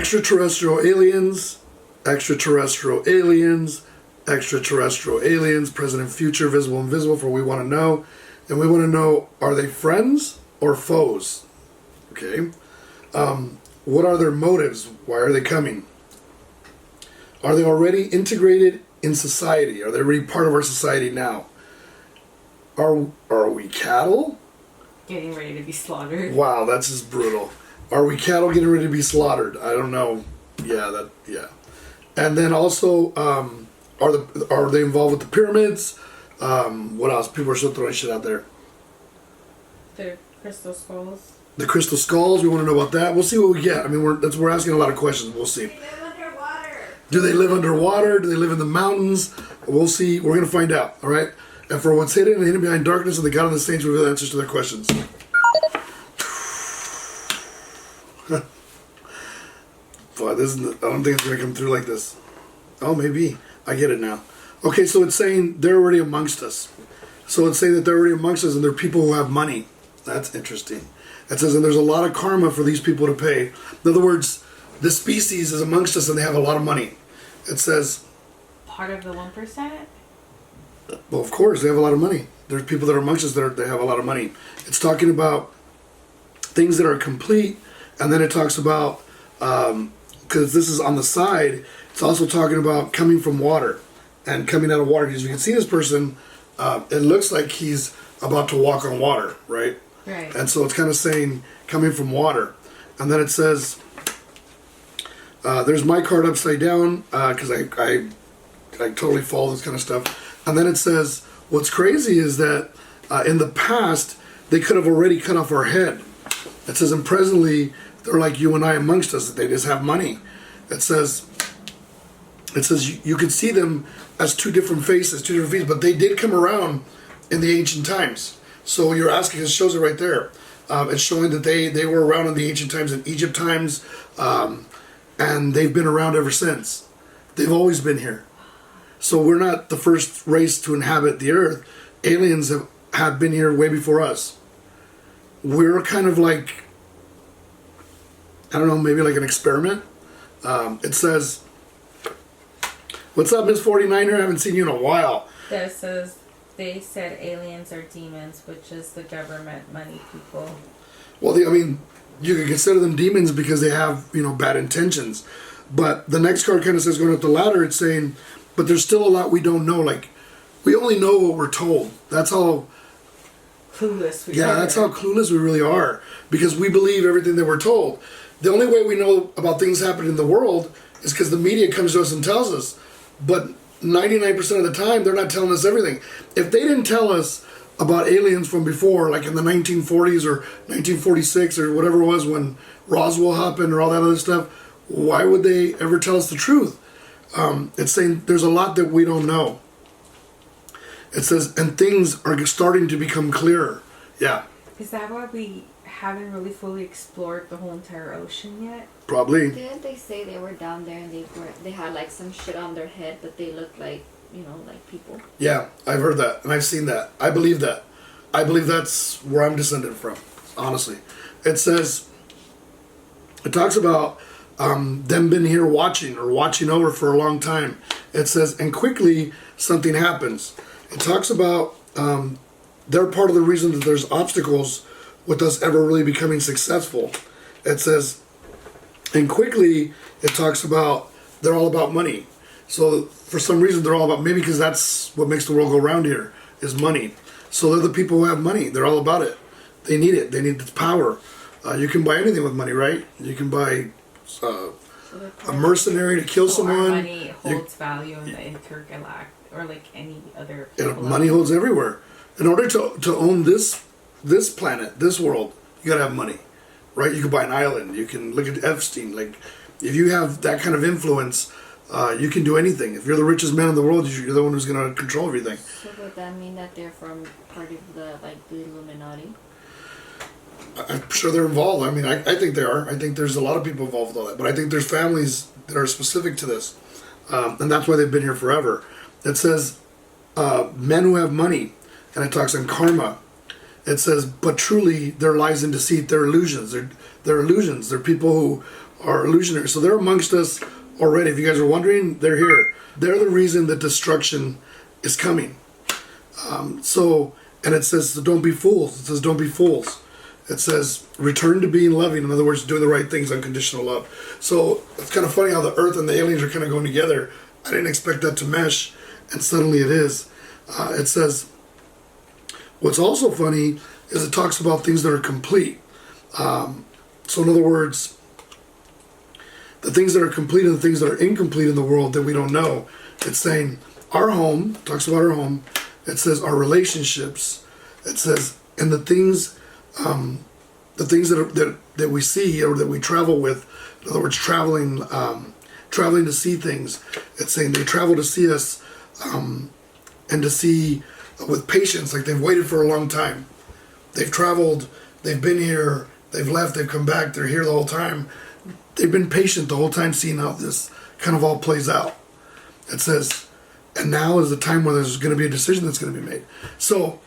extraterrestrial aliens, extraterrestrial aliens, extraterrestrial aliens, present and future, visible, invisible, for we want to know. And we want to know, are they friends or foes? Okay. What are their motives? Why are they coming? Are they already integrated in society? Are they already part of our society now? Are we cattle? Getting ready to be slaughtered. Wow, that's just brutal. Are we cattle getting ready to be slaughtered? I don't know. Yeah. And then also, are they involved with the pyramids? What else? People are still throwing shit out there. The crystal skulls. The crystal skulls. We want to know about that. We'll see what we get. I mean, we're asking a lot of questions. We'll see. They live underwater. Do they live underwater? Do they live in the mountains? We'll see. We're gonna find out. All right. And for what's hidden and hidden behind darkness, and the God on the stage reveal answers to their questions. Boy, I don't think it's gonna come through like this. Oh, maybe. I get it now. Okay, so it's saying they're already amongst us. So it's saying that they're already amongst us, and they're people who have money. That's interesting. It says, and there's a lot of karma for these people to pay. In other words, this species is amongst us, and they have a lot of money. It says, part of the 1%. well, of course, they have a lot of money. There's people that are amongst us that they have a lot of money. It's talking about things that are complete, and then it talks about, because this is on the side, it's also talking about coming from water and coming out of water. Because you can see this person, it looks like he's about to walk on water, right? Right. And so it's kind of saying coming from water. And then it says, there's my card upside down, because I totally follow this kind of stuff. And then it says, what's crazy is that in the past, they could have already cut off our head. It says, and presently, they're like you and I amongst us. They just have money. It says you could see them as two different faces, but they did come around in the ancient times. So you're asking, it shows it right there. It's showing that they were around in the ancient times, in Egypt times, and they've been around ever since. They've always been here. So we're not the first race to inhabit the earth. Aliens have been here way before us. We're kind of like, I don't know, maybe like an experiment. It says, what's up, Miss 49er? I haven't seen you in a while. That says, they said aliens are demons, which is the government money people. Well, you could consider them demons because they have, bad intentions. But the next card kind of says, going up the ladder, it's saying, but there's still a lot we don't know. Like, we only know what we're told. That's how clueless we are. Yeah, that's how clueless we really are. Because we believe everything that we're told. The only way we know about things happening in the world is because the media comes to us and tells us. But 99% of the time, they're not telling us everything. If they didn't tell us about aliens from before, like in the 1940s or 1946 or whatever it was when Roswell happened or all that other stuff, why would they ever tell us the truth? It's saying there's a lot that we don't know. It says, and things are starting to become clearer. Yeah. Is that why we haven't really fully explored the whole entire ocean yet? Probably. Didn't they say they were down there and they had like some shit on their head, but they looked like, like people? Yeah, I've heard that and I've seen that. I believe that. I believe that's where I'm descended from, honestly. It says, it talks about them been here watching over for a long time. It says, and quickly something happens. It talks about they're part of the reason that there's obstacles with us ever really becoming successful. It says, and quickly it talks about they're all about money. So for some reason they're all about, maybe because that's what makes the world go round here, is money. So they're the people who have money. They're all about it. They need it. They need the power. You can buy anything with money, right? You can buy a mercenary to kill someone. Our money holds value in the intergalactic, or like any other. Money holds everywhere. In order to own this planet, this world, you gotta have money, right? You can buy an island. You can look at Epstein. Like, if you have that kind of influence, you can do anything. If you're the richest man in the world, you're the one who's gonna control everything. So would that mean that they're from part of the Illuminati? I'm sure they're involved. I mean, I think they are. I think there's a lot of people involved with all that. But I think there's families that are specific to this. And that's why they've been here forever. It says, men who have money, and it talks on karma. It says, but truly, there lies in deceit. They're illusions. They're illusions. They're people are illusionary. So they're amongst us already. If you guys are wondering, they're here. They're the reason that destruction is coming. And it says, so don't be fools. It says, don't be fools. It says, return to being loving. In other words, doing the right things, unconditional love. So it's kind of funny how the earth and the aliens are kind of going together. I didn't expect that to mesh, and suddenly it is. It says, what's also funny is it talks about things that are complete. So in other words, the things that are complete and the things that are incomplete in the world that we don't know. It's saying our home, talks about our home. It says our relationships. It says, and the things that we see or that we travel with. In other words, traveling to see things. It's saying they travel to see us, and to see with patience, like they've waited for a long time. They've traveled, they've been here, they've left, they've come back, they're here the whole time. They've been patient the whole time, seeing how this kind of all plays out. It says, and now is the time where there's going to be a decision that's going to be made. So,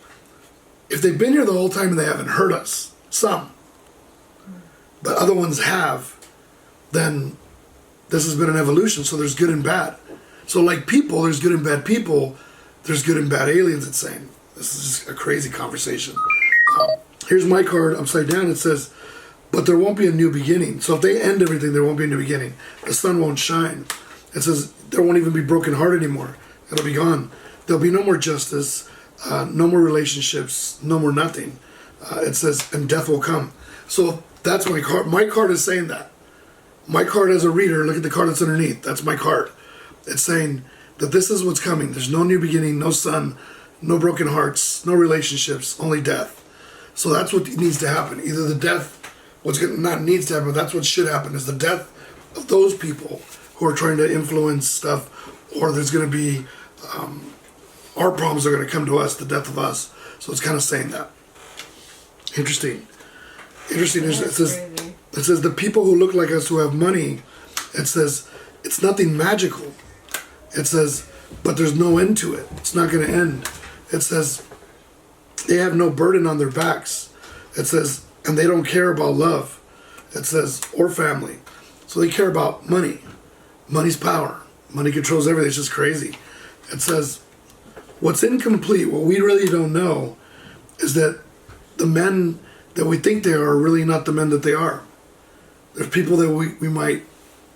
if they've been here the whole time and they haven't hurt us, some, but other ones have, then this has been an evolution. So there's good and bad. So like people, there's good and bad people. There's good and bad aliens, it's saying. This is just a crazy conversation. Here's my card upside down. It says, but there won't be a new beginning. So if they end everything, there won't be a new beginning. The sun won't shine. It says there won't even be broken heart anymore. It'll be gone. There'll be no more justice, no more relationships, no more nothing. It says, and death will come. So that's my card. My card is saying that. My card as a reader, look at the card that's underneath. That's my card. It's saying that this is what's coming. There's no new beginning, no sun, no broken hearts, no relationships, only death. So that's what needs to happen. Either the death, not needs to happen, but that's what should happen, is the death of those people who are trying to influence stuff, or there's going to be, our problems are going to come to us, the death of us. So it's kind of saying that. Interesting. It says the people who look like us, who have money, it says it's nothing magical. It says, but there's no end to it. It's not going to end. It says they have no burden on their backs. It says, and they don't care about love. It says, or family. So they care about money. Money's power. Money controls everything. It's just crazy. It says, what's incomplete, what we really don't know, is that the men that we think they are really not the men that they are. There's people that we might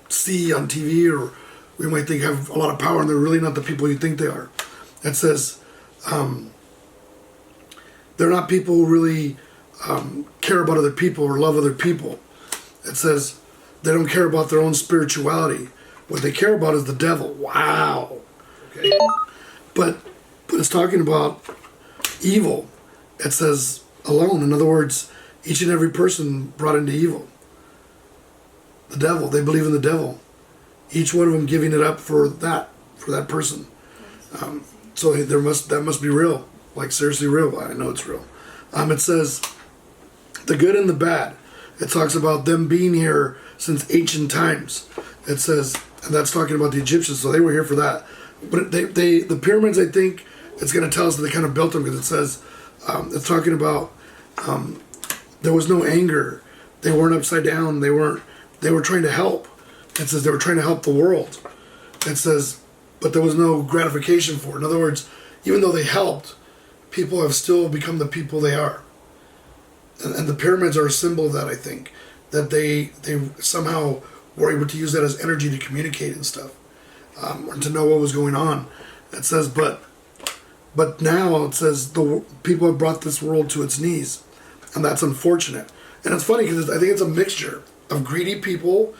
see on TV, or we might think have a lot of power, and they're really not the people you think they are. It says they're not people who really care about other people or love other people. It says they don't care about their own spirituality. What they care about is the devil. Wow. Okay. But it's talking about evil. It says alone. In other words, each and every person brought into evil. The devil. They believe in the devil. Each one of them giving it up for that person. So that must be real. Like seriously real. I know it's real. It says the good and the bad. It talks about them being here since ancient times. It says, and that's talking about the Egyptians, so they were here for that. But the pyramids, I think, it's going to tell us that they kind of built them, because it says, it's talking about there was no anger. They weren't upside down. They were trying to help. It says they were trying to help the world. It says, but there was no gratification for it. In other words, even though they helped, people have still become the people they are. And the pyramids are a symbol of that, I think. That they somehow were able to use that as energy to communicate and stuff. Or to know what was going on. It says, but now it says the people have brought this world to its knees. And that's unfortunate. And it's funny because I think it's a mixture of greedy people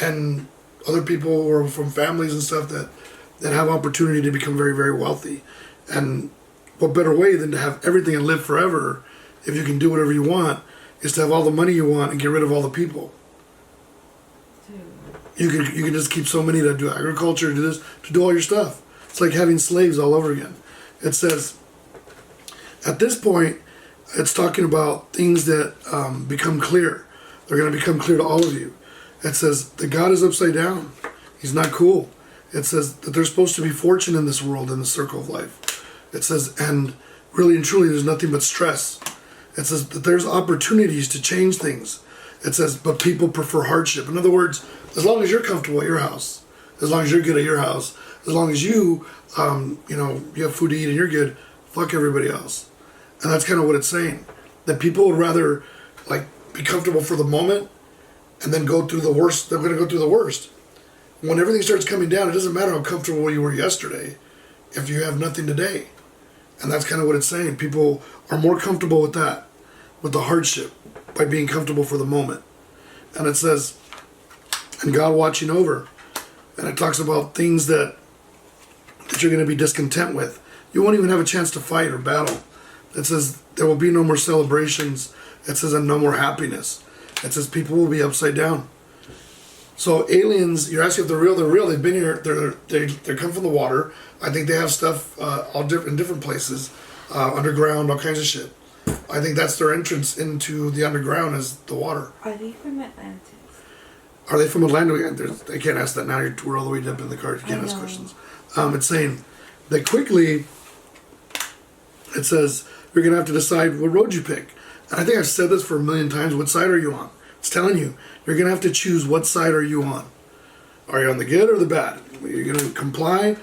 and other people who are from families and stuff that have opportunity to become very, very wealthy. And what better way than to have everything and live forever, if you can do whatever you want, is to have all the money you want and get rid of all the people. You can just keep so many to do agriculture, to do this, to do all your stuff. It's like having slaves all over again. It says, at this point, it's talking about things that become clear. They're going to become clear to all of you. It says that God is upside down. He's not cool. It says that there's supposed to be fortune in this world, in the circle of life. It says, and really and truly, there's nothing but stress. It says that there's opportunities to change things. It says, but people prefer hardship. In other words, as long as you're comfortable at your house, as long as you're good at your house, as long as you, you have food to eat and you're good, fuck everybody else. And that's kind of what it's saying. That people would rather, like, be comfortable for the moment and then go through the worst. They're going to go through the worst. When everything starts coming down, it doesn't matter how comfortable you were yesterday if you have nothing today. And that's kind of what it's saying. People are more comfortable with that, with the hardship, by being comfortable for the moment. And it says, and God watching over. And it talks about things that you're going to be discontent with. You won't even have a chance to fight or battle. It says there will be no more celebrations. It says and no more happiness. It says people will be upside down. So aliens, you're asking if they're real. They're real. They've been here. They come from the water. I think they have stuff in different places, underground, all kinds of shit. I think that's their entrance into the underground is the water. Are they from Atlantis? Are they from Atlantis? They can't ask that now. We're all the way up in the card. You can't ask questions. It's saying that quickly. It says you're gonna have to decide what road you pick. And I think I've said this for a million times. What side are you on? It's telling you you're gonna have to choose what side are you on. Are you on the good or the bad? You're gonna comply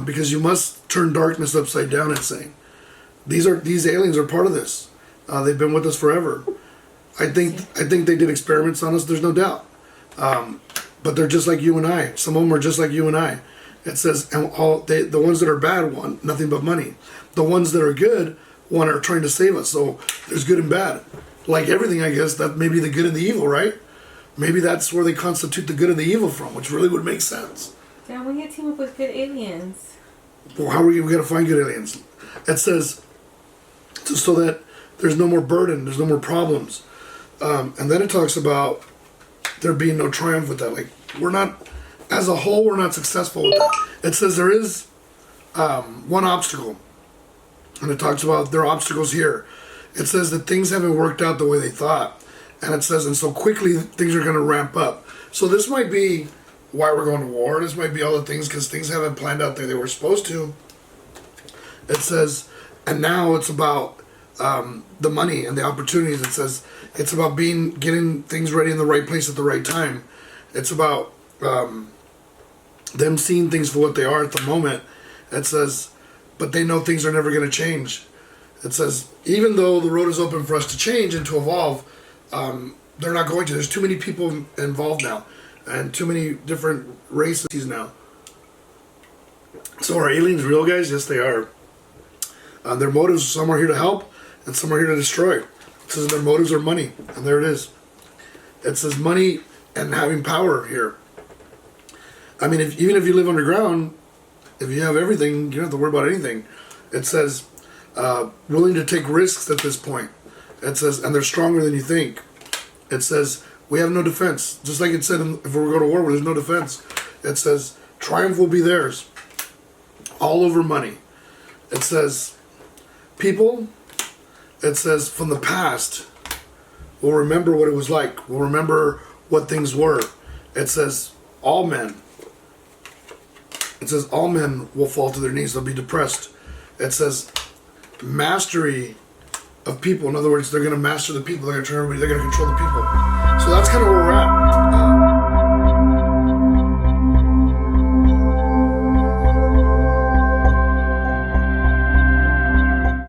because you must turn darkness upside down. It's saying these aliens are part of this. They've been with us forever. I think they did experiments on us. There's no doubt. But they're just like you and I. Some of them are just like you and I. It says, and the ones that are bad want nothing but money. The ones that are good are trying to save us. So there's good and bad. Like everything, I guess, that may be the good and the evil, right? Maybe that's where they constitute the good and the evil from, which really would make sense. Yeah, we need to team up with good aliens. Well, how are we going to find good aliens? It says, so that there's no more burden, there's no more problems. And then it talks about there being no triumph with that. Like, we're not, as a whole, we're not successful with that. It says there is one obstacle. And it talks about there are obstacles here. It says that things haven't worked out the way they thought. And it says, and so quickly things are going to ramp up. So this might be why we're going to war. This might be all the things because things haven't planned out the way they were supposed to. It says, and now it's about the money and the opportunities. It says it's about getting things ready in the right place at the right time. It's about them seeing things for what they are at the moment. It says, but they know things are never going to change. It says, even though the road is open for us to change and to evolve, they're not going to. There's too many people involved now, and too many different races now. So are aliens real, guys? Yes, they are. Their motives, some are here to help, and some are here to destroy. It says their motives are money, and there it is. It says money and having power here. I mean, even if you live underground, if you have everything, you don't have to worry about anything. It says willing to take risks at this point. It says, and they're stronger than you think. It says we have no defense. Just like it said if we go to war where there's no defense. It says triumph will be theirs. All over money. It says people, it says from the past will remember what it was like. Will remember what things were. It says all men. It says all men will fall to their knees. They'll be depressed. It says mastery of people. In other words, they're going to master the people. They're going to turn everybody. They're going to control the people. So that's kind of where we're at.